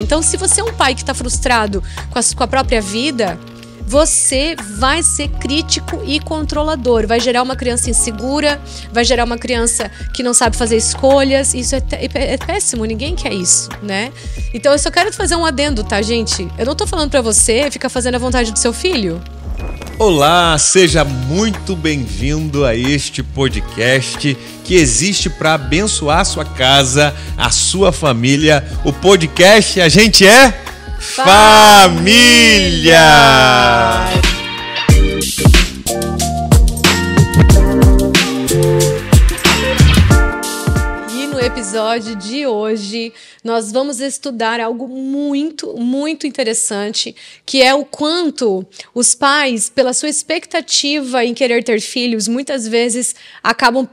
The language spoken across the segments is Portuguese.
Então, se você é um pai que está frustrado com a própria vida, você vai ser crítico e controlador. Vai gerar uma criança insegura, vai gerar uma criança que não sabe fazer escolhas. Isso é péssimo, ninguém quer isso, né? Então, eu só quero fazer um adendo, tá, gente? Eu não tô falando pra você ficar fazendo a vontade do seu filho. Olá, seja muito bem-vindo a este podcast que existe para abençoar a sua casa, a sua família. O podcast A Gente É Família! E no episódio de hoje, nós vamos estudar algo muito, muito interessante, que é o quanto os pais, pela sua expectativa em querer ter filhos, muitas vezes acabam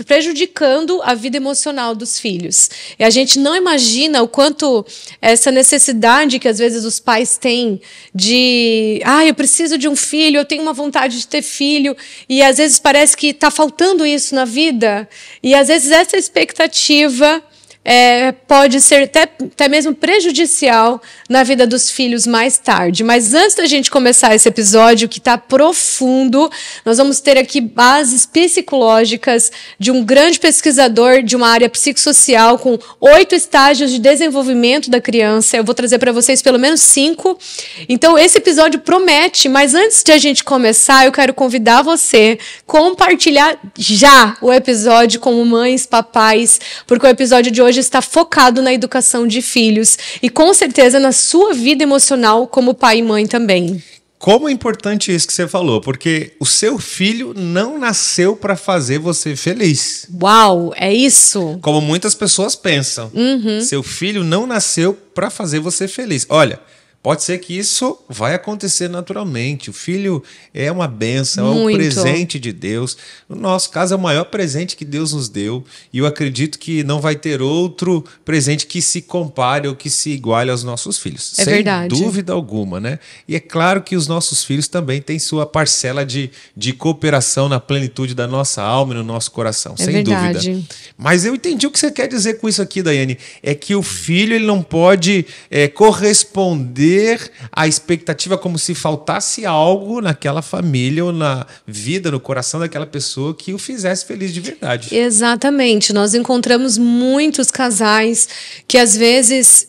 prejudicando a vida emocional dos filhos. E a gente não imagina o quanto essa necessidade que às vezes os pais têm de eu preciso de um filho, eu tenho uma vontade de ter filho, e às vezes parece que está faltando isso na vida, e às vezes essa expectativa pode ser até mesmo prejudicial na vida dos filhos mais tarde. Mas antes da gente começar esse episódio, que está profundo, nós vamos ter aqui bases psicológicas de um grande pesquisador de uma área psicossocial com 8 estágios de desenvolvimento da criança. Eu vou trazer para vocês pelo menos 5. Então, esse episódio promete, mas antes de a gente começar, eu quero convidar você a compartilhar já o episódio com mães, papais, porque o episódio de hoje está focado na educação de filhos e com certeza na sua vida emocional como pai e mãe também. Como é importante isso que você falou, porque o seu filho não nasceu para fazer você feliz. Uau, é isso? Como muitas pessoas pensam. Seu filho não nasceu para fazer você feliz. Olha, pode ser que isso vai acontecer naturalmente. O filho é uma bênção, é um presente de Deus. No nosso caso, é o maior presente que Deus nos deu. E eu acredito que não vai ter outro presente que se compare ou que se iguale aos nossos filhos. É verdade. Sem dúvida alguma, né? E é claro que os nossos filhos também têm sua parcela de cooperação na plenitude da nossa alma e no nosso coração. Sem dúvida. Mas eu entendi o que você quer dizer com isso aqui, Daiane. É que o filho ele não pode corresponder a expectativa como se faltasse algo naquela família ou na vida, no coração daquela pessoa que o fizesse feliz de verdade. Exatamente. Nós encontramos muitos casais que às vezes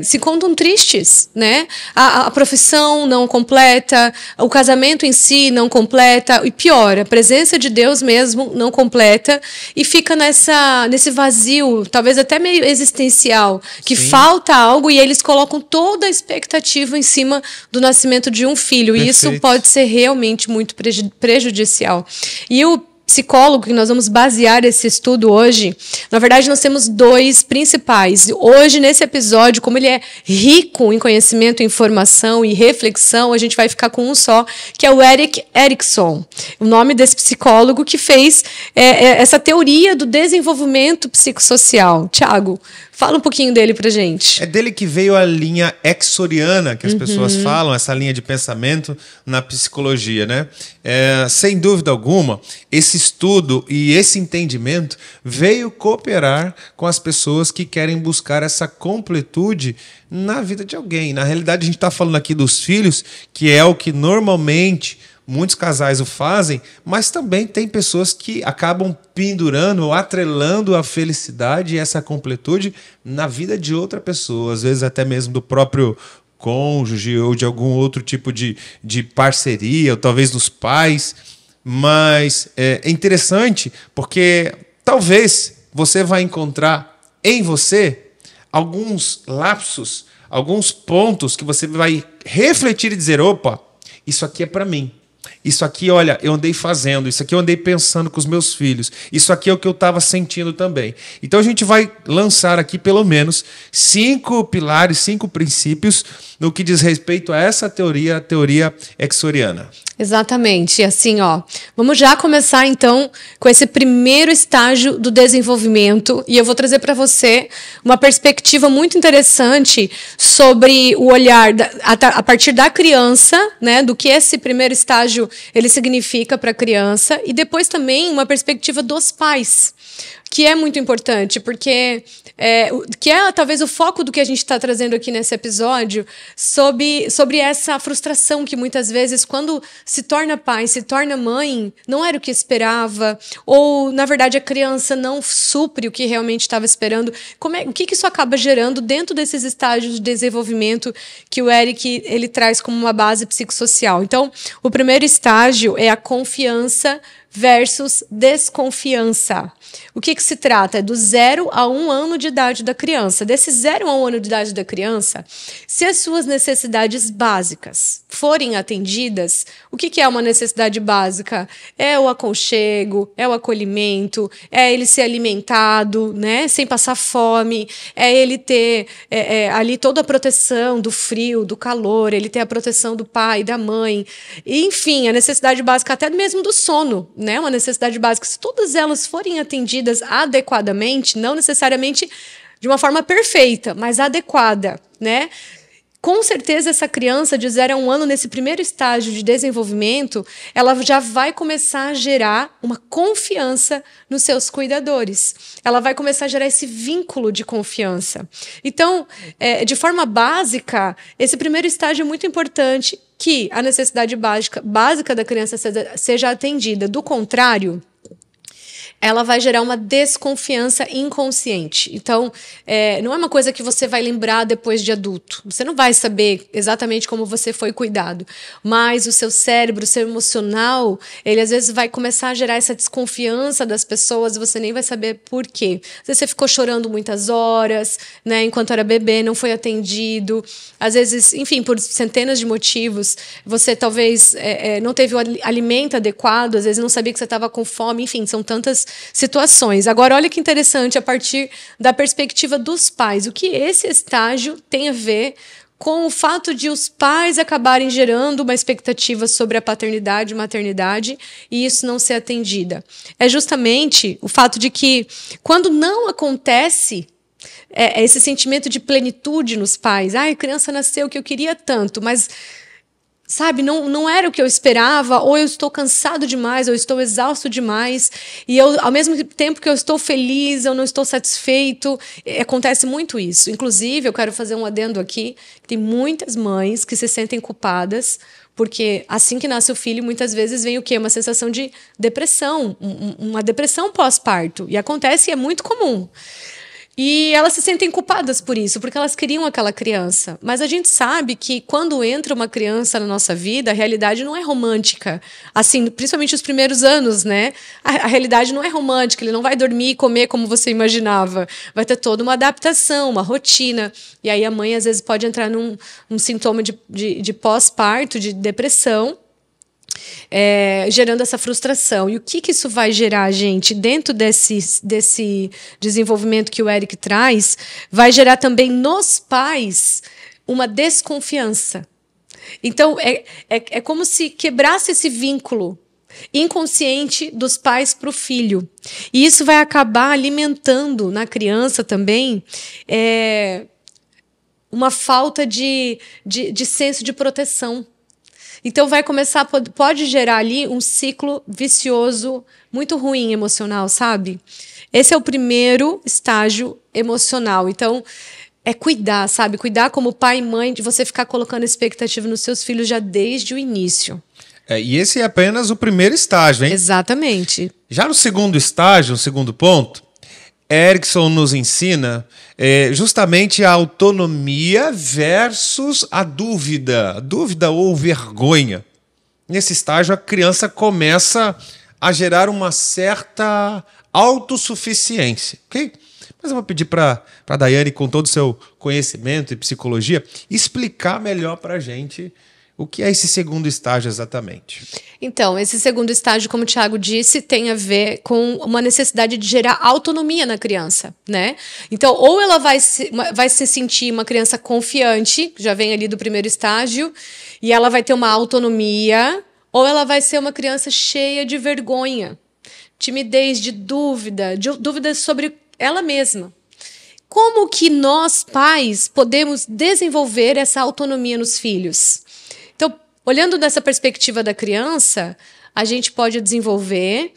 se contam tristes, né? A profissão não completa, o casamento em si não completa, e pior, a presença de Deus mesmo não completa, e fica nesse vazio, talvez até meio existencial, que falta algo, e eles colocam toda a expectativa em cima do nascimento de um filho. Perfeito. E isso pode ser realmente muito prejudicial. E o psicólogo que nós vamos basear esse estudo hoje, na verdade nós temos 2 principais. Hoje, nesse episódio, como ele é rico em conhecimento, informação e reflexão, a gente vai ficar com um só, que é o Erik Erikson, o nome desse psicólogo que fez essa teoria do desenvolvimento psicossocial. Tiago, fala um pouquinho dele pra gente. É dele que veio a linha exoriana, que as pessoas falam, essa linha de pensamento na psicologia, né? Sem dúvida alguma, esse estudo e esse entendimento veio cooperar com as pessoas que querem buscar essa completude na vida de alguém. Na realidade, a gente está falando aqui dos filhos, que é o que normalmente muitos casais o fazem, mas também tem pessoas que acabam pendurando ou atrelando a felicidade e essa completude na vida de outra pessoa, às vezes até mesmo do próprio cônjuge ou de algum outro tipo de parceria, ou talvez dos pais. Mas é interessante porque talvez você vai encontrar em você alguns lapsos, alguns pontos que você vai refletir e dizer: opa, isso aqui é para mim. Isso aqui, olha, eu andei fazendo, isso aqui eu andei pensando com os meus filhos, isso aqui é o que eu estava sentindo também. Então a gente vai lançar aqui pelo menos 5 pilares, 5 princípios no que diz respeito a essa teoria, a teoria exoriana. Exatamente. E assim, vamos já começar então com esse primeiro estágio do desenvolvimento, e eu vou trazer para você uma perspectiva muito interessante sobre o olhar a partir da criança, né, do que esse primeiro estágio ele significa para a criança, e depois também uma perspectiva dos pais. que é muito importante, porque que é talvez o foco do que a gente está trazendo aqui nesse episódio, sobre essa frustração que muitas vezes, quando se torna pai, se torna mãe, não era o que esperava, ou, na verdade, a criança não supre o que realmente estava esperando. O que isso acaba gerando dentro desses estágios de desenvolvimento que o Eric ele traz como uma base psicossocial? Então, o primeiro estágio é a confiança versus desconfiança. O que se trata? É do 0 a 1 ano de idade da criança. Desse 0 a 1 ano de idade da criança, se as suas necessidades básicas forem atendidas, o que é uma necessidade básica? É o aconchego, é o acolhimento, é ele ser alimentado, né, sem passar fome, é ele ter ali toda a proteção do frio, do calor, ele ter a proteção do pai, da mãe, e, enfim, a necessidade básica até mesmo do sono, né, uma necessidade básica. Se todas elas forem atendidas adequadamente, não necessariamente de uma forma perfeita, mas adequada, né? Com certeza essa criança de 0 a 1 ano, nesse primeiro estágio de desenvolvimento, ela já vai começar a gerar uma confiança nos seus cuidadores. Ela vai começar a gerar esse vínculo de confiança. Então, de forma básica, esse primeiro estágio é muito importante, que a necessidade básica da criança seja atendida. Do contrário, ela vai gerar uma desconfiança inconsciente. Então, não é uma coisa que você vai lembrar depois de adulto. Você não vai saber exatamente como você foi cuidado. Mas o seu cérebro, o seu emocional, ele às vezes vai começar a gerar essa desconfiança das pessoas e você nem vai saber por quê. Às vezes você ficou chorando muitas horas, né, enquanto era bebê, não foi atendido. Às vezes, enfim, por centenas de motivos, você talvez não teve o alimento adequado, às vezes não sabia que você estava com fome. Enfim, são tantas situações. Agora, olha que interessante, a partir da perspectiva dos pais, o que esse estágio tem a ver com o fato de os pais acabarem gerando uma expectativa sobre a paternidade e maternidade e isso não ser atendida. É justamente o fato de que, quando não acontece esse sentimento de plenitude nos pais, a criança nasceu que eu queria tanto, mas sabe, não era o que eu esperava, ou eu estou cansado demais, ou eu estou exausto demais, e eu, ao mesmo tempo que eu estou feliz, eu não estou satisfeito. Acontece muito isso. Inclusive, eu quero fazer um adendo aqui, tem muitas mães que se sentem culpadas, porque assim que nasce o filho, muitas vezes vem o quê? Uma sensação de depressão, uma depressão pós-parto, e acontece e é muito comum. E elas se sentem culpadas por isso, porque elas queriam aquela criança. Mas a gente sabe que quando entra uma criança na nossa vida, a realidade não é romântica. Assim, principalmente os primeiros anos, né? A realidade não é romântica, ele não vai dormir e comer como você imaginava. Vai ter toda uma adaptação, uma rotina. E aí a mãe, às vezes, pode entrar num sintoma de pós-parto, de depressão, gerando essa frustração. E o que isso vai gerar, gente, dentro desse desenvolvimento que o Eric traz, vai gerar também nos pais uma desconfiança. Então, é como se quebrasse esse vínculo inconsciente dos pais para o filho. E isso vai acabar alimentando na criança também uma falta de senso de proteção. Então pode gerar ali um ciclo vicioso muito ruim emocional, sabe? Esse é o primeiro estágio emocional. Então, é cuidar, sabe? Cuidar como pai e mãe, de você ficar colocando expectativa nos seus filhos já desde o início. E esse é apenas o primeiro estágio, hein? Exatamente. Já no segundo estágio, o segundo ponto, Erikson nos ensina justamente a autonomia versus a dúvida ou vergonha. Nesse estágio, a criança começa a gerar uma certa autossuficiência, ok? Mas eu vou pedir para a Daiane, com todo o seu conhecimento e psicologia, explicar melhor para a gente o que é esse segundo estágio exatamente. Então, esse segundo estágio, como o Thiago disse, tem a ver com uma necessidade de gerar autonomia na criança, né? Então, ou ela vai se sentir uma criança confiante, já vem ali do primeiro estágio, e ela vai ter uma autonomia, ou ela vai ser uma criança cheia de vergonha, timidez, de dúvidas sobre ela mesma. Como que nós, pais, podemos desenvolver essa autonomia nos filhos? Então, olhando dessa perspectiva da criança, a gente pode desenvolver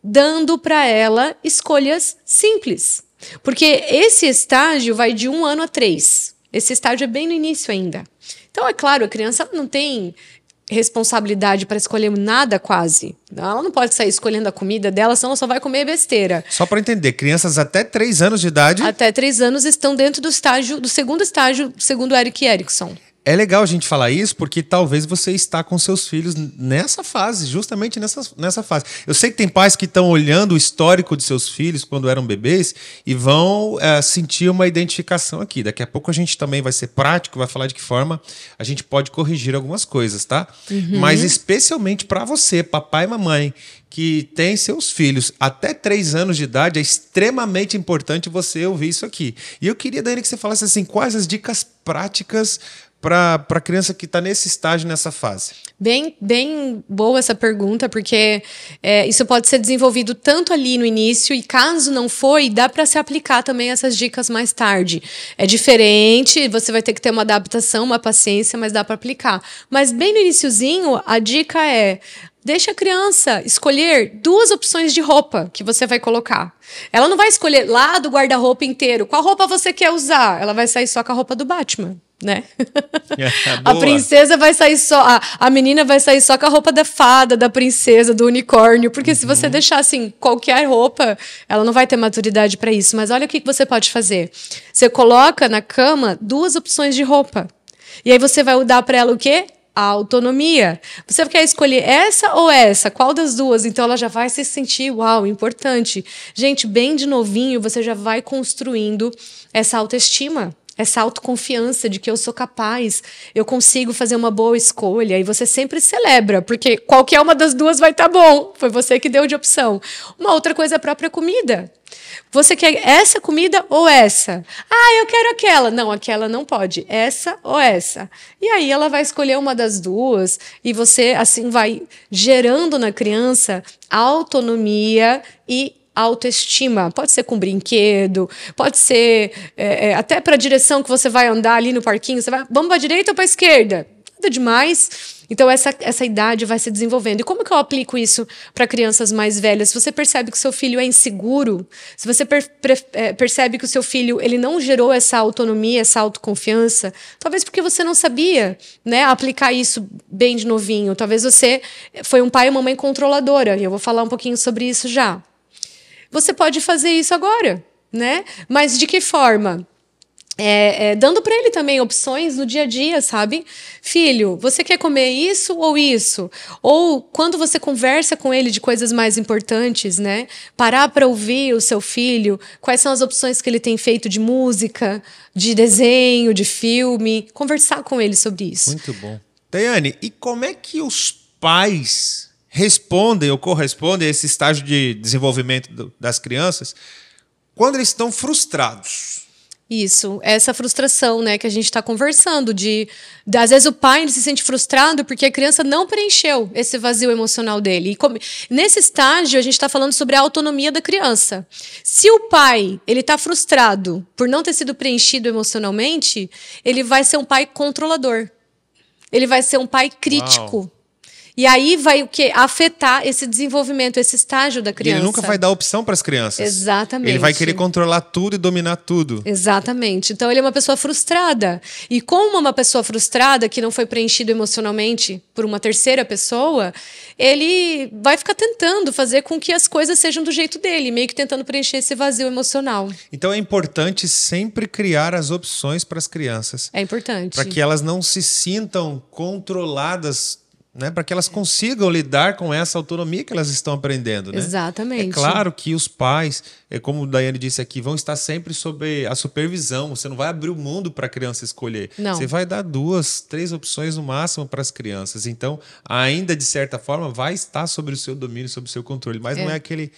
dando para ela escolhas simples. Porque esse estágio vai de 1 ano a 3. Esse estágio é bem no início ainda. Então, é claro, a criança não tem responsabilidade para escolher nada quase. Ela não pode sair escolhendo a comida dela, senão ela só vai comer besteira. Só para entender, crianças até 3 anos de idade... Até 3 anos estão dentro do segundo estágio, segundo Erik Erikson. É legal a gente falar isso porque talvez você está com seus filhos nessa fase, justamente nessa fase. Eu sei que tem pais que estão olhando o histórico de seus filhos quando eram bebês e vão sentir uma identificação aqui. Daqui a pouco a gente também vai ser prático, vai falar de que forma a gente pode corrigir algumas coisas, tá? Mas especialmente para você, papai e mamãe, que tem seus filhos até 3 anos de idade, é extremamente importante você ouvir isso aqui. E eu queria, Daiane, que você falasse assim, quais as dicas práticas para a criança que está nesse estágio, nessa fase? Bem boa essa pergunta, porque isso pode ser desenvolvido tanto ali no início, e caso não foi, dá para se aplicar também essas dicas mais tarde. É diferente, você vai ter que ter uma adaptação, uma paciência, mas dá para aplicar. Mas bem no iniciozinho, a dica é: deixa a criança escolher 2 opções de roupa que você vai colocar. Ela não vai escolher lá do guarda-roupa inteiro qual roupa você quer usar. Ela vai sair só com a roupa do Batman, né? A princesa vai sair só... A menina vai sair só com a roupa da fada, da princesa, do unicórnio. Porque se você deixar, assim, qualquer roupa, ela não vai ter maturidade para isso. Mas olha o que você pode fazer. Você coloca na cama 2 opções de roupa. E aí você vai dar para ela o quê? A autonomia. Você quer escolher essa ou essa? Qual das 2? Então ela já vai se sentir, uau, importante. Gente, bem de novinho, você já vai construindo essa autoestima, essa autoconfiança de que eu sou capaz, eu consigo fazer uma boa escolha. E você sempre celebra, porque qualquer uma das 2 vai estar bom. Foi você que deu de opção. Uma outra coisa é a própria comida. Você quer essa comida ou essa? Ah, eu quero aquela. Não, aquela não pode. Essa ou essa. E aí ela vai escolher uma das 2 e você, assim, vai gerando na criança autonomia e autoestima. Pode ser com brinquedo, pode ser até para a direção que você vai andar ali no parquinho. Você vai, vamos para a direita ou para a esquerda? Nada demais. Então, essa idade vai se desenvolvendo. E como que eu aplico isso para crianças mais velhas? Se você percebe que o seu filho é inseguro, se você percebe que o seu filho ele não gerou essa autonomia, essa autoconfiança, talvez porque você não sabia, né, aplicar isso bem de novinho. Talvez você foi um pai e uma mãe controladora. E eu vou falar um pouquinho sobre isso já. Você pode fazer isso agora, né? Mas de que forma? Dando para ele também opções no dia a dia, sabe? Filho, você quer comer isso ou isso? Ou quando você conversa com ele de coisas mais importantes, né? Parar para ouvir o seu filho, quais são as opções que ele tem feito de música, de desenho, de filme, conversar com ele sobre isso. Muito bom. Daiane, e como é que os pais respondem ou correspondem a esse estágio de desenvolvimento das crianças quando eles estão frustrados? Isso, essa frustração, né, que a gente está conversando, às vezes o pai se sente frustrado porque a criança não preencheu esse vazio emocional dele. E nesse estágio, a gente está falando sobre a autonomia da criança. Se o pai ele está frustrado por não ter sido preenchido emocionalmente, ele vai ser um pai controlador. Ele vai ser um pai crítico. Uau. E aí vai o quê? Afetar esse desenvolvimento, esse estágio da criança. E ele nunca vai dar opção para as crianças. Exatamente. Ele vai querer controlar tudo e dominar tudo. Exatamente. Então ele é uma pessoa frustrada. E como uma pessoa frustrada que não foi preenchido emocionalmente por uma terceira pessoa, ele vai ficar tentando fazer com que as coisas sejam do jeito dele, meio que tentando preencher esse vazio emocional. Então é importante sempre criar as opções para as crianças. É importante. Para que elas não se sintam controladas, né, para que elas consigam lidar com essa autonomia que elas estão aprendendo. Né? Exatamente. É claro que os pais, como o Daiane disse aqui, vão estar sempre sob a supervisão. Você não vai abrir o mundo para a criança escolher. Não. Você vai dar 2, 3 opções no máximo para as crianças. Então, ainda de certa forma, vai estar sobre o seu domínio, sobre o seu controle. Mas não é aquele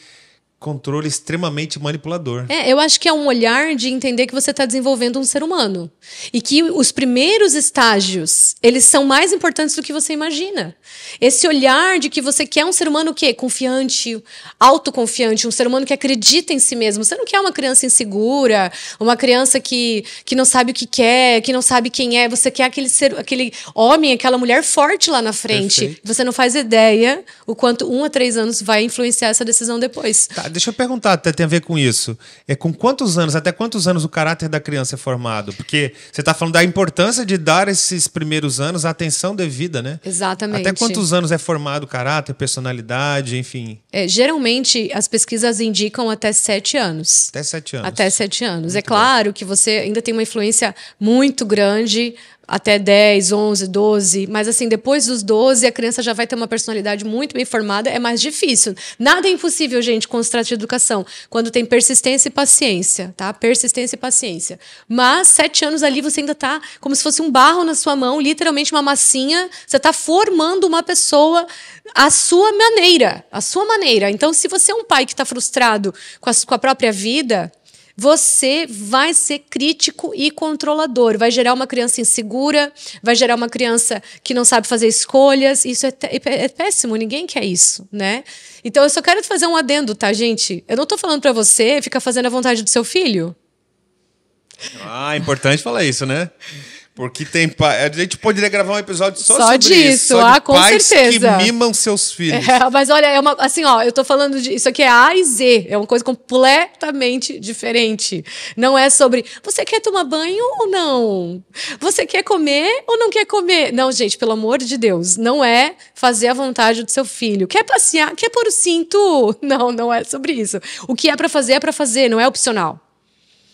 controle extremamente manipulador. Eu acho que é um olhar de entender que você está desenvolvendo um ser humano. E que os primeiros estágios, eles são mais importantes do que você imagina. Esse olhar de que você quer um ser humano o quê? Confiante, autoconfiante, um ser humano que acredita em si mesmo. Você não quer uma criança insegura, uma criança que não sabe o que quer, que não sabe quem é. Você quer aquele homem, aquela mulher forte lá na frente. Perfeito. Você não faz ideia o quanto 1 a 3 anos vai influenciar essa decisão depois. Tá, deixa eu perguntar, até tem a ver com isso. Com quantos anos, até quantos anos o caráter da criança é formado? Porque você está falando da importância de dar esses primeiros anos a atenção devida, né? Exatamente. Até quantos anos é formado o caráter, personalidade, enfim? Geralmente, as pesquisas indicam até 7 anos. Até 7 anos. Até 7 anos. Muito claro que você ainda tem uma influência muito grande até 10, 11, 12, mas assim, depois dos 12, a criança já vai ter uma personalidade muito bem formada, é mais difícil. Nada é impossível, gente, com o trato de educação, quando tem persistência e paciência, tá? Persistência e paciência. Mas 7 anos ali você ainda tá como se fosse um barro na sua mão, literalmente uma massinha, você tá formando uma pessoa à sua maneira, à sua maneira. Então, se você é um pai que está frustrado com a própria vida, você vai ser crítico e controlador. Vai gerar uma criança insegura, vai gerar uma criança que não sabe fazer escolhas. Isso é péssimo, ninguém quer isso, né? Então, eu só quero fazer um adendo, tá, gente? Eu não tô falando pra você ficar fazendo a vontade do seu filho. É importante falar isso, né? Porque tem pai. A gente poderia gravar um episódio só sobre disso, isso. Só de com pais certeza. que mimam seus filhos. Mas olha, assim, eu tô falando de. Isso aqui é A e Z. É uma coisa completamente diferente. Não é sobre você quer tomar banho ou não? Você quer comer ou não quer comer? Não, gente, pelo amor de Deus. Não é fazer a vontade do seu filho. Quer passear? Quer pôr o cinto? Não, não é sobre isso. O que é pra fazer, não é opcional.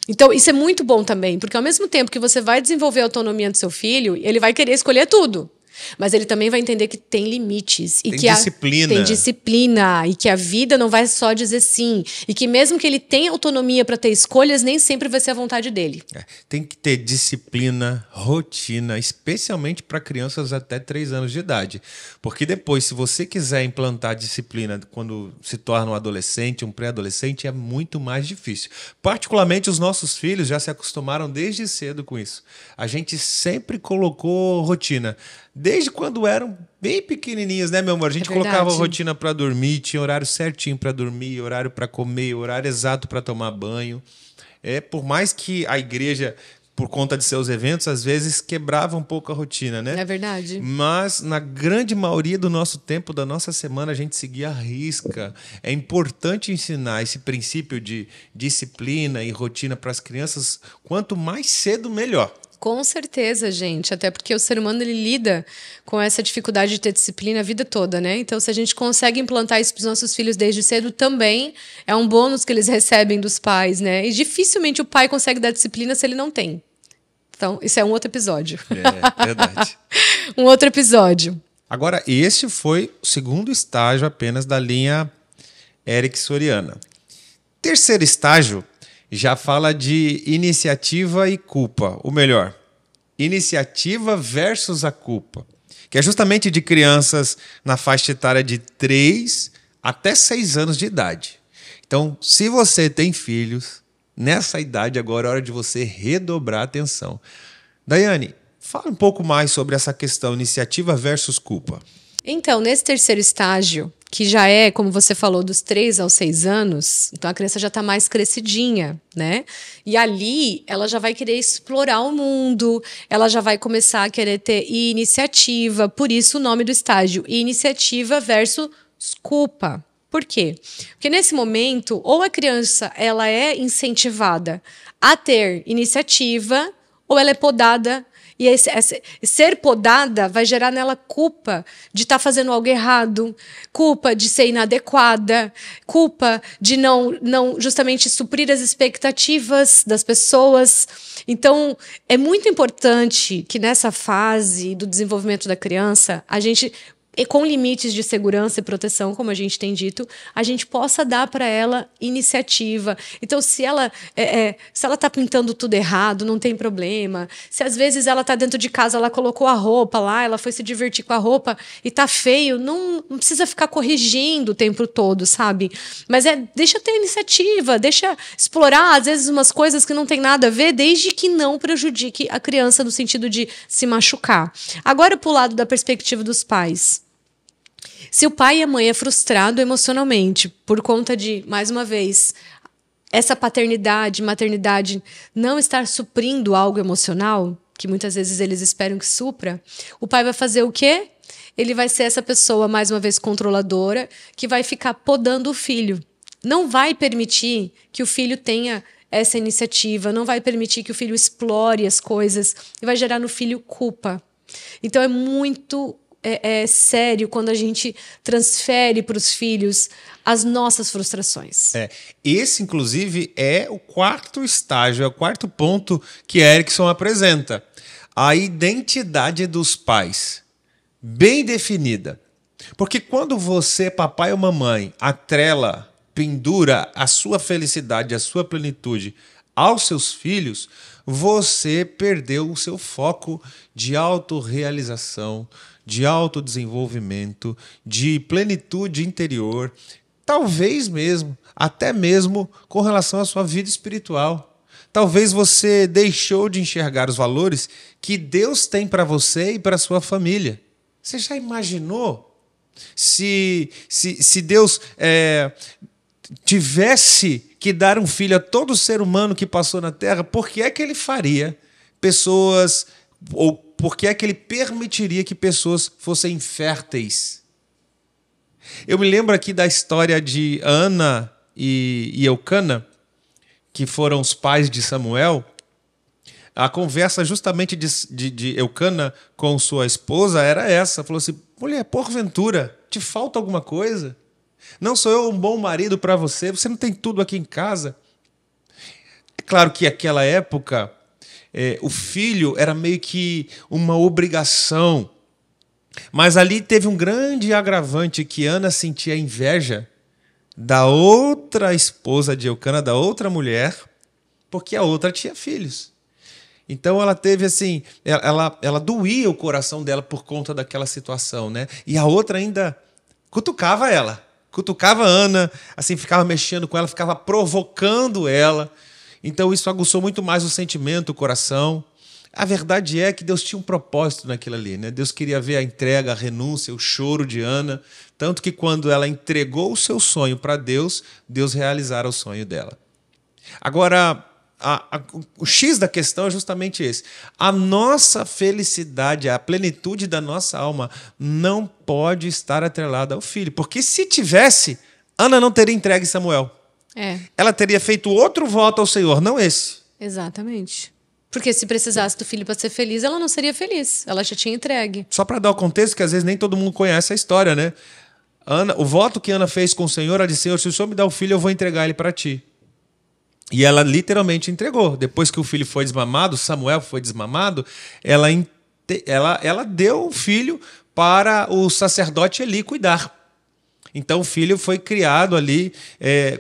Então, isso é muito bom também, porque ao mesmo tempo que você vai desenvolver a autonomia do seu filho, ele vai querer escolher tudo. Mas ele também vai entender que tem limites. Tem disciplina. Tem disciplina. E que a vida não vai só dizer sim. E que mesmo que ele tenha autonomia para ter escolhas, nem sempre vai ser a vontade dele. Tem que ter disciplina, rotina, especialmente para crianças até 3 anos de idade. Porque depois, se você quiser implantar disciplina quando se torna um adolescente, um pré-adolescente, é muito mais difícil. Particularmente, os nossos filhos já se acostumaram desde cedo com isso. A gente sempre colocou rotina. Desde quando eram bem pequenininhos, né, meu amor? A gente colocava rotina para dormir, tinha horário certinho para dormir, horário para comer, horário exato para tomar banho. Por mais que a igreja, por conta de seus eventos, às vezes quebrava um pouco a rotina, né? É verdade. Mas na grande maioria do nosso tempo, da nossa semana, a gente seguia a risca. É importante ensinar esse princípio de disciplina e rotina para as crianças, quanto mais cedo, melhor. Com certeza, gente. Até porque o ser humano ele lida com essa dificuldade de ter disciplina a vida toda, né? Então, se a gente consegue implantar isso para os nossos filhos desde cedo, também é um bônus que eles recebem dos pais, né? E dificilmente o pai consegue dar disciplina se ele não tem. Então, isso é um outro episódio. É verdade. Um outro episódio. Agora, esse foi o segundo estágio apenas da linha ericksoniana. Terceiro estágio já fala de iniciativa e culpa. Ou melhor, iniciativa versus a culpa. Que é justamente de crianças na faixa etária de 3 até 6 anos de idade. Então, se você tem filhos, nessa idade agora é hora de você redobrar a atenção. Daiane, fala um pouco mais sobre essa questão, iniciativa versus culpa. Então, nesse terceiro estágio, que já é, como você falou, dos 3 aos 6 anos, então a criança já está mais crescidinha, né? E ali ela já vai querer explorar o mundo, ela já vai começar a querer ter iniciativa, por isso o nome do estágio, iniciativa versus culpa. Por quê? Porque nesse momento, ou a criança ela é incentivada a ter iniciativa, ou ela é podada. E ser podada vai gerar nela culpa de estar fazendo algo errado, culpa de ser inadequada, culpa de não justamente suprir as expectativas das pessoas. Então, é muito importante que nessa fase do desenvolvimento da criança, a gente e com limites de segurança e proteção, como a gente tem dito, a gente possa dar para ela iniciativa. Então, se ela está pintando tudo errado, não tem problema. Se às vezes ela está dentro de casa, ela colocou a roupa lá, ela foi se divertir com a roupa e tá feio, não precisa ficar corrigindo o tempo todo, sabe? Mas deixa ter iniciativa, deixa explorar, às vezes, umas coisas que não tem nada a ver, desde que não prejudique a criança no sentido de se machucar. Agora, pro lado da perspectiva dos pais. Se o pai e a mãe é frustrado emocionalmente por conta de, mais uma vez, essa paternidade, maternidade não estar suprindo algo emocional, que muitas vezes eles esperam que supra, o pai vai fazer o quê? Ele vai ser essa pessoa, mais uma vez, controladora, que vai ficar podando o filho. Não vai permitir que o filho tenha essa iniciativa, não vai permitir que o filho explore as coisas e vai gerar no filho culpa. Então é muito sério quando a gente transfere para os filhos as nossas frustrações. Esse, inclusive, é o quarto estágio, é o quarto ponto que Erickson apresenta. A identidade dos pais, bem definida. Porque quando você, papai ou mamãe, atrela, pendura a sua felicidade, a sua plenitude aos seus filhos, você perdeu o seu foco de autorrealização, de autodesenvolvimento, de plenitude interior, talvez mesmo, até mesmo com relação à sua vida espiritual. Talvez você deixou de enxergar os valores que Deus tem para você e para a sua família. Você já imaginou se Deus tivesse que dar um filho a todo ser humano que passou na Terra, por que é que ele faria pessoas, ou por que é que ele permitiria que pessoas fossem inférteis? Eu me lembro aqui da história de Ana e Eucana, que foram os pais de Samuel. A conversa justamente de Eucana com sua esposa era essa. Falou assim, mulher, porventura, te falta alguma coisa? Não sou eu um bom marido para você? Você não tem tudo aqui em casa? É claro que naquela época, o filho era meio que uma obrigação. Mas ali teve um grande agravante, que Ana sentia inveja da outra esposa de Eucana, da outra mulher, porque a outra tinha filhos. Então ela teve assim, ela doía o coração dela por conta daquela situação, né? E a outra ainda cutucava ela, cutucava Ana, assim, ficava mexendo com ela, ficava provocando ela. Então isso aguçou muito mais o sentimento, o coração. A verdade é que Deus tinha um propósito naquilo ali, né? Deus queria ver a entrega, a renúncia, o choro de Ana, tanto que quando ela entregou o seu sonho para Deus, Deus realizara o sonho dela. Agora, o X da questão é justamente esse. A nossa felicidade, a plenitude da nossa alma não pode estar atrelada ao filho, porque se tivesse, Ana não teria entregue Samuel. Ela teria feito outro voto ao Senhor, não esse. Exatamente. Porque se precisasse do filho para ser feliz, ela não seria feliz. Ela já tinha entregue. Só para dar o contexto, que às vezes nem todo mundo conhece a história, né? O voto que Ana fez com o Senhor, ela disse, Senhor, se o Senhor me dá um filho, eu vou entregar ele para ti. E ela literalmente entregou. Depois que o filho foi desmamado, Samuel foi desmamado, ela deu o filho para o sacerdote Eli cuidar. Então o filho foi criado ali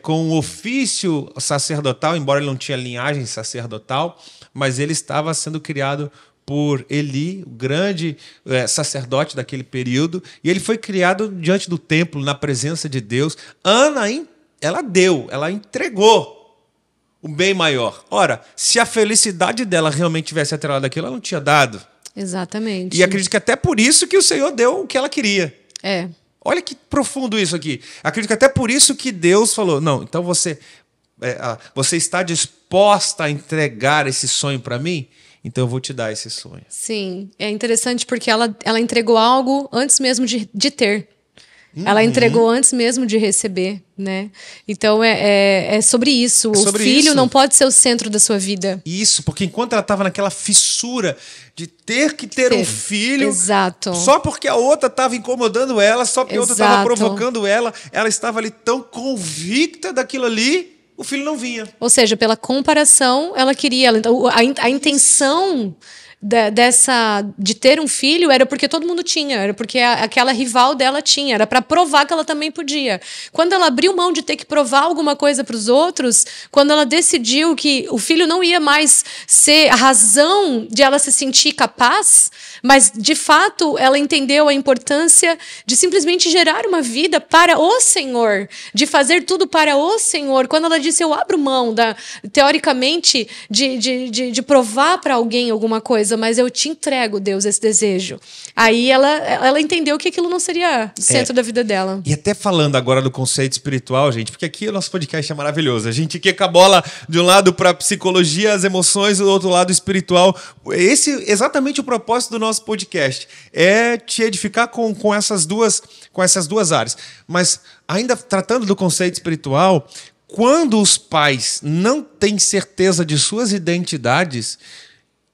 com o ofício sacerdotal, embora ele não tinha linhagem sacerdotal, mas ele estava sendo criado por Eli, o grande sacerdote daquele período, e ele foi criado diante do templo, na presença de Deus. Ana, ela entregou o bem maior. Ora, se a felicidade dela realmente tivesse atrelado àquilo, ela não tinha dado. Exatamente. E acredito que até por isso que o Senhor deu o que ela queria. Olha que profundo isso aqui. Acredito que até por isso que Deus falou, não, então você está disposta a entregar esse sonho para mim? Então eu vou te dar esse sonho. Sim, é interessante porque ela entregou algo antes mesmo de ter. Ela entregou antes mesmo de receber, né? Então é sobre isso. O filho não pode ser o centro da sua vida. Isso, porque enquanto ela estava naquela fissura de ter que ter um filho, exato, só porque a outra estava incomodando ela, só porque a outra estava provocando ela estava ali tão convicta daquilo ali, o filho não vinha. Ou seja, pela comparação, ela queria. A intenção de ter um filho era porque todo mundo tinha, era porque aquela rival dela tinha, era para provar que ela também podia. Quando ela abriu mão de ter que provar alguma coisa para os outros, quando ela decidiu que o filho não ia mais ser a razão de ela se sentir capaz, mas de fato ela entendeu a importância de simplesmente gerar uma vida para o Senhor, de fazer tudo para o Senhor. Quando ela disse, eu abro mão, teoricamente, de provar para alguém alguma coisa, mas eu te entrego, Deus, esse desejo. Aí ela entendeu que aquilo não seria o centro da vida dela. E até falando agora do conceito espiritual, gente, porque aqui o nosso podcast é maravilhoso. A gente quica a bola de um lado para a psicologia, as emoções, do outro lado espiritual. Esse é exatamente o propósito do nosso podcast. É te edificar com essas duas áreas. Mas ainda tratando do conceito espiritual, quando os pais não têm certeza de suas identidades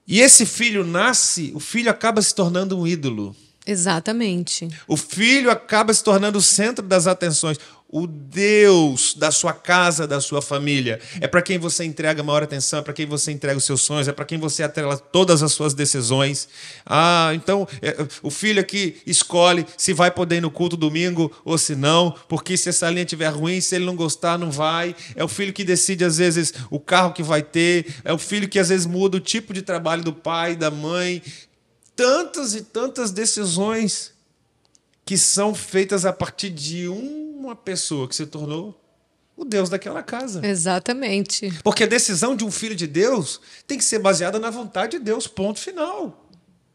e esse filho nasce, o filho acaba se tornando um ídolo. Exatamente. O filho acaba se tornando o centro das atenções. O Deus da sua casa, da sua família. É para quem você entrega maior atenção, é para quem você entrega os seus sonhos, é para quem você atrela todas as suas decisões. Então, o filho aqui escolhe se vai poder ir no culto domingo ou se não, porque se essa linha estiver ruim, se ele não gostar, não vai. É o filho que decide, às vezes, o carro que vai ter. É o filho que, às vezes, muda o tipo de trabalho do pai, da mãe. Tantas e tantas decisões que são feitas a partir de uma pessoa que se tornou o Deus daquela casa. Exatamente. Porque a decisão de um filho de Deus tem que ser baseada na vontade de Deus, ponto final.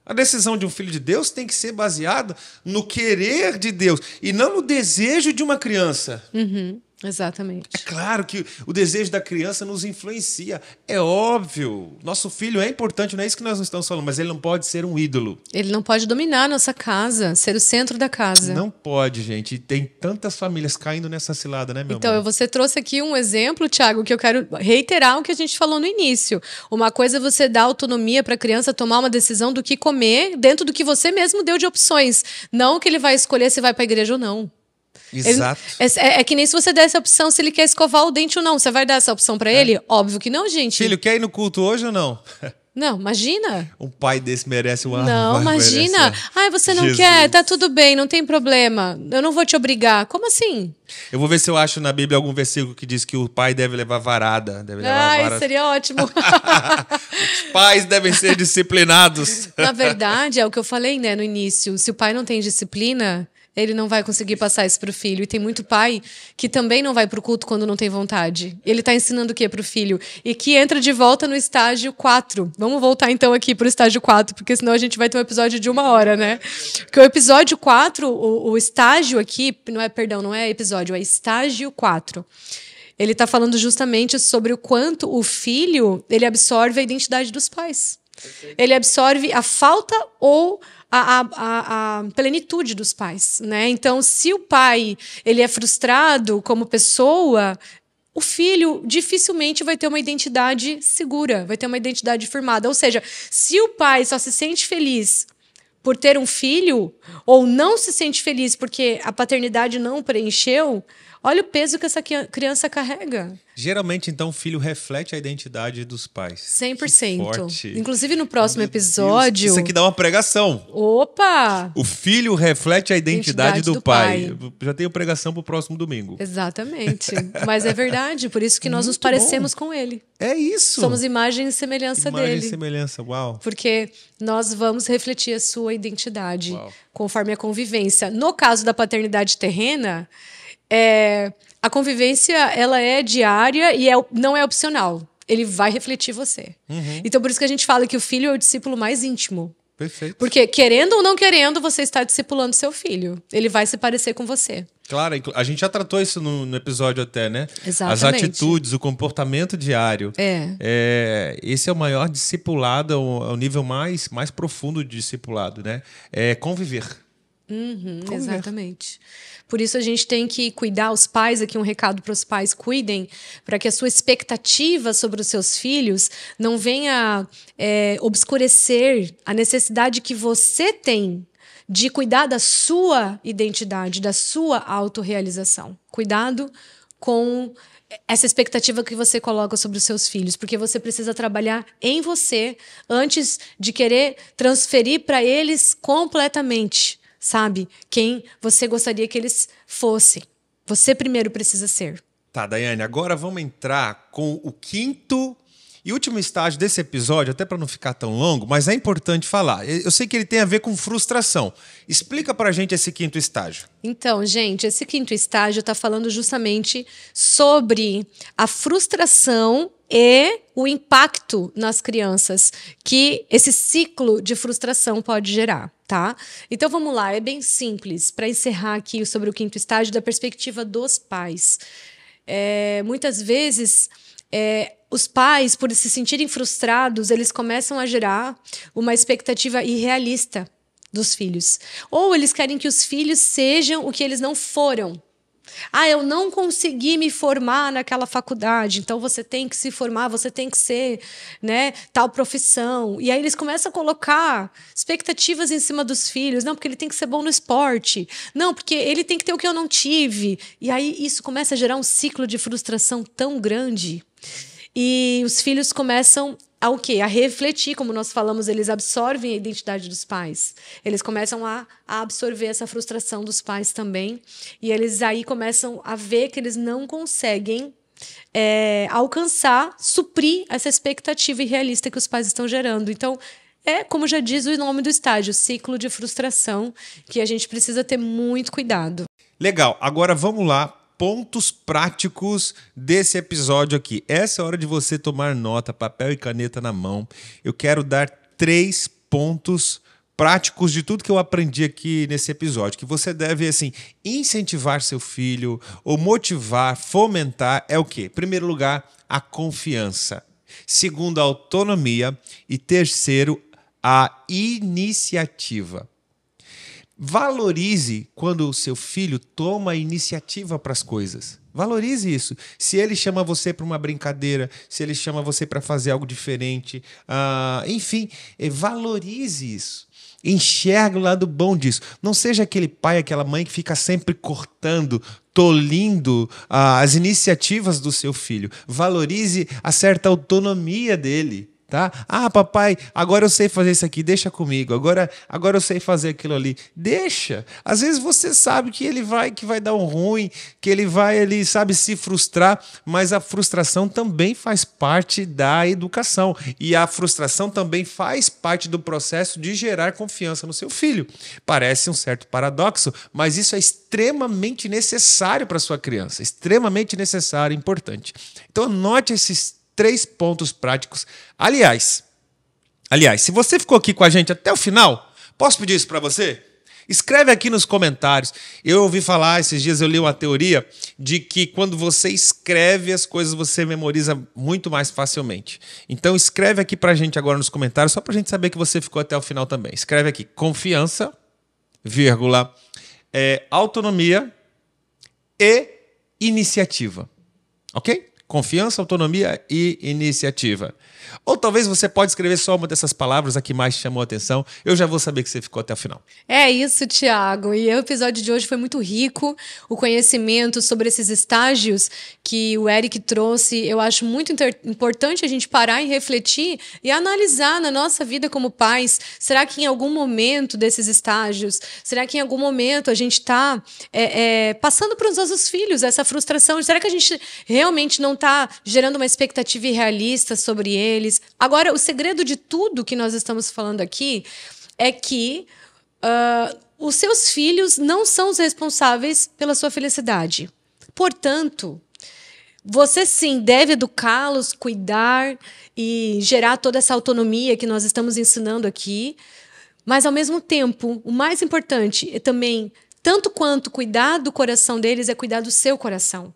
A decisão de um filho de Deus tem que ser baseada no querer de Deus e não no desejo de uma criança. Exatamente. É claro que o desejo da criança nos influencia. É óbvio. Nosso filho é importante, não é isso que nós não estamos falando, mas ele não pode ser um ídolo. Ele não pode dominar a nossa casa, ser o centro da casa. Não pode, gente. E tem tantas famílias caindo nessa cilada, né, meu Então, amor? você trouxe aqui um exemplo, Thiago, que eu quero reiterar o que a gente falou no início. Uma coisa é você dar autonomia para a criança tomar uma decisão do que comer dentro do que você mesmo deu de opções. Não que ele vai escolher se vai para a igreja ou não. Exato. É que nem se você der essa opção, se ele quer escovar o dente ou não. Você vai dar essa opção para ele? Óbvio que não, gente. Filho, quer ir no culto hoje ou não? Não, imagina. Um pai desse merece uma... Não, imagina. Ai, você não quer? Tá tudo bem, não tem problema. Eu não vou te obrigar. Como assim? Eu vou ver se eu acho na Bíblia algum versículo que diz que o pai deve levar varada. Seria ótimo. Os pais devem ser disciplinados. Na verdade, é o que eu falei, né, no início. Se o pai não tem disciplina, ele não vai conseguir passar isso para o filho. E tem muito pai que também não vai para o culto quando não tem vontade. Ele está ensinando o quê para o filho? E que entra de volta no estágio 4. Vamos voltar então aqui para o estágio 4, porque senão a gente vai ter um episódio de 1 hora, né? Porque o episódio 4, o estágio aqui, não é episódio, é estágio 4. Ele está falando justamente sobre o quanto o filho ele absorve a identidade dos pais. Ele absorve a falta ou a plenitude dos pais, né? Então, se o pai ele é frustrado como pessoa, o filho dificilmente vai ter uma identidade segura, vai ter uma identidade firmada. Ou seja, se o pai só se sente feliz por ter um filho, ou não se sente feliz porque a paternidade não preencheu, olha o peso que essa criança carrega. Geralmente, então, o filho reflete a identidade dos pais. 100%. Inclusive, no próximo episódio... Isso aqui dá uma pregação. Opa! O filho reflete a identidade do pai. Já tenho pregação para o próximo domingo. Exatamente. Mas é verdade, por isso que nós nos parecemos com ele. É isso. Somos imagem e semelhança dele. Imagem e semelhança, uau. Porque nós vamos refletir a sua identidade conforme a convivência. No caso da paternidade terrena... a convivência ela é diária e não é opcional. Ele vai refletir você. Então, por isso que a gente fala que o filho é o discípulo mais íntimo. Perfeito. Porque, querendo ou não querendo, você está discipulando seu filho. Ele vai se parecer com você. Claro, a gente já tratou isso no episódio até, né? Exatamente. As atitudes, o comportamento diário. Esse é o maior discipulado, é o nível mais profundo de discipulado, né? É conviver. Exatamente. Por isso a gente tem que cuidar, os pais, aqui um recado para os pais, cuidem para que a sua expectativa sobre os seus filhos não venha obscurecer a necessidade que você tem de cuidar da sua identidade, da sua autorrealização. Cuidado com essa expectativa que você coloca sobre os seus filhos, porque você precisa trabalhar em você antes de querer transferir para eles completamente, sabe? Quem você gostaria que eles fossem. Você primeiro precisa ser. Tá, Daiane, agora vamos entrar com o quinto e último estágio desse episódio, até para não ficar tão longo, mas é importante falar. Eu sei que ele tem a ver com frustração. Explica pra gente esse quinto estágio. Então, gente, esse quinto estágio está falando justamente sobre a frustração e o impacto nas crianças que esse ciclo de frustração pode gerar, tá? Então, vamos lá, é bem simples, para encerrar aqui sobre o quinto estágio da perspectiva dos pais. Muitas vezes... os pais, por se sentirem frustrados, eles começam a gerar uma expectativa irrealista dos filhos. Ou eles querem que os filhos sejam o que eles não foram. Eu não consegui me formar naquela faculdade, então você tem que se formar, você tem que ser, né, tal profissão. E aí eles começam a colocar expectativas em cima dos filhos. Não, porque ele tem que ser bom no esporte. Não, porque ele tem que ter o que eu não tive. E aí isso começa a gerar um ciclo de frustração tão grande. E os filhos começam a o quê? A refletir, como nós falamos, eles absorvem a identidade dos pais. Eles começam a absorver essa frustração dos pais também. E eles aí começam a ver que eles não conseguem alcançar, suprir essa expectativa irrealista que os pais estão gerando. Então, como já diz o nome do estágio, ciclo de frustração, que a gente precisa ter muito cuidado. Legal, agora vamos lá. Pontos práticos desse episódio aqui. Essa é a hora de você tomar nota, papel e caneta na mão. Eu quero dar 3 pontos práticos de tudo que eu aprendi aqui nesse episódio, que você deve, assim, incentivar seu filho ou motivar, fomentar, é o quê? Em primeiro lugar, a confiança. Segundo, a autonomia. E terceiro, a iniciativa. Valorize quando o seu filho toma a iniciativa para as coisas. Valorize isso. Se ele chama você para uma brincadeira, se ele chama você para fazer algo diferente, enfim, valorize isso. Enxergue o lado bom disso. Não seja aquele pai, aquela mãe que fica sempre cortando, tolindo as iniciativas do seu filho. Valorize a certa autonomia dele. Tá? Papai, agora eu sei fazer isso aqui, deixa comigo. Agora eu sei fazer aquilo ali. Deixa. Às vezes você sabe que vai dar um ruim, que ele sabe, se frustrar, mas a frustração também faz parte da educação. E a frustração também faz parte do processo de gerar confiança no seu filho. Parece um certo paradoxo, mas isso é extremamente necessário para a sua criança. Extremamente necessário e importante. Então, anote esses 3 pontos práticos. Aliás, se você ficou aqui com a gente até o final, posso pedir isso para você? Escreve aqui nos comentários. Eu ouvi falar, esses dias eu li uma teoria de que quando você escreve as coisas, você memoriza muito mais facilmente. Então escreve aqui para a gente agora nos comentários, só para a gente saber que você ficou até o final também. Escreve aqui, confiança, vírgula, autonomia e iniciativa. Ok? Confiança, autonomia e iniciativa. Ou talvez você pode escrever só uma dessas palavras a que mais chamou a atenção. Eu já vou saber que você ficou até o final. É isso, Tiago. E o episódio de hoje foi muito rico. O conhecimento sobre esses estágios que o Eric trouxe, eu acho muito importante a gente parar e refletir e analisar na nossa vida como pais. Será que em algum momento desses estágios, será que em algum momento a gente está passando para os nossos filhos essa frustração? Será que a gente realmente não está gerando uma expectativa irrealista sobre eles? Agora, o segredo de tudo que nós estamos falando aqui é que os seus filhos não são os responsáveis pela sua felicidade. Portanto, você sim deve educá-los, cuidar e gerar toda essa autonomia que nós estamos ensinando aqui. Mas, ao mesmo tempo, o mais importante é também, tanto quanto cuidar do coração deles, é cuidar do seu coração.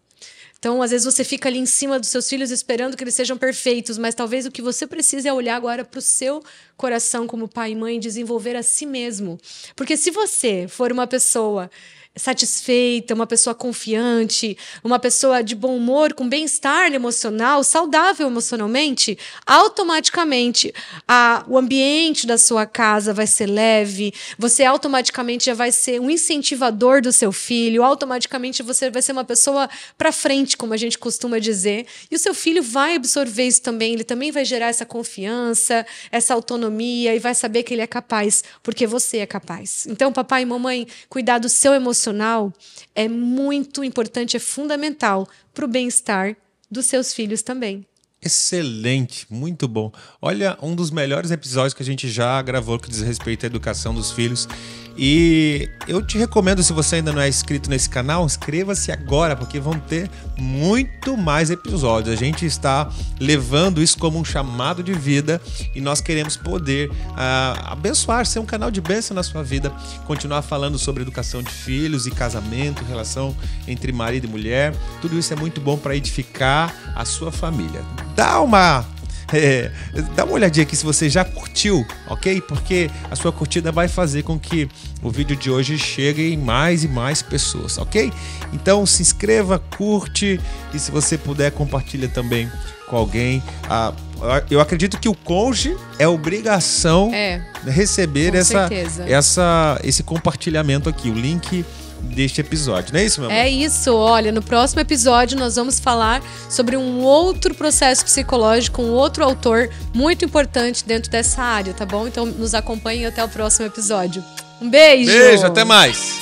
Então, às vezes, você fica ali em cima dos seus filhos esperando que eles sejam perfeitos, mas talvez o que você precisa é olhar agora para o seu coração como pai e mãe, desenvolver a si mesmo. Porque se você for uma pessoa satisfeita, uma pessoa confiante, uma pessoa de bom humor, com bem-estar emocional, saudável emocionalmente, automaticamente o ambiente da sua casa vai ser leve, você automaticamente já vai ser um incentivador do seu filho, automaticamente você vai ser uma pessoa para frente, como a gente costuma dizer, e o seu filho vai absorver isso também, ele também vai gerar essa confiança, essa autonomia e vai saber que ele é capaz, porque você é capaz. Então, papai e mamãe, cuidar do seu emocional é muito importante, é fundamental para o bem-estar dos seus filhos também. Excelente, muito bom. Olha, um dos melhores episódios que a gente já gravou que diz respeito à educação dos filhos. E eu te recomendo, se você ainda não é inscrito nesse canal, inscreva-se agora, porque vão ter muito mais episódios. A gente está levando isso como um chamado de vida e nós queremos poder abençoar, ser um canal de bênção na sua vida, continuar falando sobre educação de filhos e casamento, relação entre marido e mulher. Tudo isso é muito bom para edificar a sua família. Dá uma olhadinha aqui se você já curtiu, ok? Porque a sua curtida vai fazer com que o vídeo de hoje chegue em mais e mais pessoas, ok? Então se inscreva, curte e se você puder compartilha também com alguém. Eu acredito que o cônjuge é obrigação receber esse compartilhamento aqui, o link deste episódio, não é isso, meu amor? É isso, olha, no próximo episódio nós vamos falar sobre um outro processo psicológico, um outro autor muito importante dentro dessa área, tá bom? Então nos acompanhem até o próximo episódio. Um beijo! Beijo, até mais!